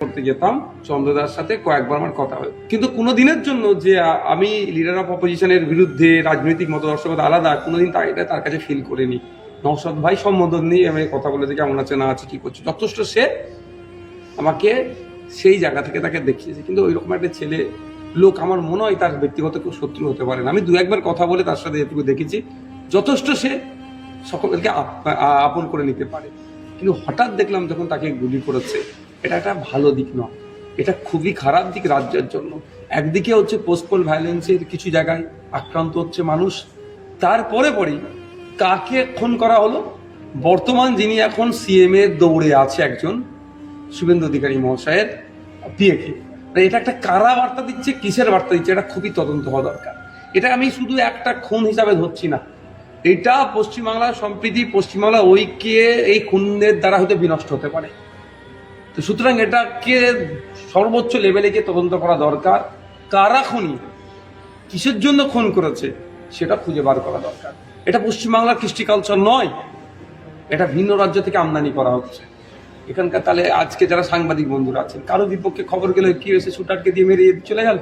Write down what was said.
করতে যেতাম চন্দ্রদার সাথে কয়েকবার আমার কথা হয়, কিন্তু কোনো দিনের জন্য যে আমি লিডার অফ অপোজিশনের বিরুদ্ধে রাজনৈতিক মতদর্শকতা আলাদা কোনোদিন তার কাছে ফিল করিনি। নওশাদ ভাই সম্বোধন নিয়ে আমি কথা বলে যে কেমন আছে না আছে কি করছে, যথেষ্ট সে আমাকে সেই জায়গা থেকে তাকে দেখিয়েছে। কিন্তু ওইরকম একটা ছেলে লোক আমার মনে হয় তার ব্যক্তিগত কেউ শত্রু হতে পারে না। আমি দু একবার কথা বলে তার সাথে যেটুকু দেখেছি যথেষ্ট সে সকলকে আপন করে নিতে পারে। কিন্তু হঠাৎ দেখলাম যখন তাকে গুলি করেছে, এটা একটা ভালো দিক নয়, এটা খুবই খারাপ দিক রাজ্যের জন্য। একদিকে হচ্ছে পোস্টপোল ভায়োলেন্সের কিছু জায়গায় আক্রান্ত হচ্ছে মানুষ, তারপরে পরেই কাকে খুন করা হলো, বর্তমান যিনি এখন সিএম এর দৌড়ে আছে একজন শুভেন্দু অধিকারী মহাশয়ের পিএকে, এটা একটা কারা বার্তা দিচ্ছে, কিসের বার্তা দিচ্ছে, এটা খুবই তদন্ত হওয়া দরকার। এটা আমি শুধু একটা খুন হিসাবে ধরছি না, এটা পশ্চিমবাংলার সম্প্রীতি, পশ্চিমবাংলা ঐক্যে এই খুনের দ্বারা হয়তো বিনষ্ট হতে পারে। তো সুতরাং এটাকে সর্বোচ্চ লেভেলে গিয়ে তদন্ত করা দরকার। কারা খুনি, কিসের জন্য খুন করেছে, সেটা খুঁজে বার করা দরকার। এটা পশ্চিমবাংলার কৃষ্টি কালচার নয়, এটা ভিন্ন রাজ্য থেকে আমদানি করা হচ্ছে এখানকার। তাহলে আজকে যারা সাংবাদিক বন্ধুরা আছেন, কারো বিপক্ষে খবর গেলে কি হয়েছে, শুটারকে দিয়ে মেরে চলে গেল,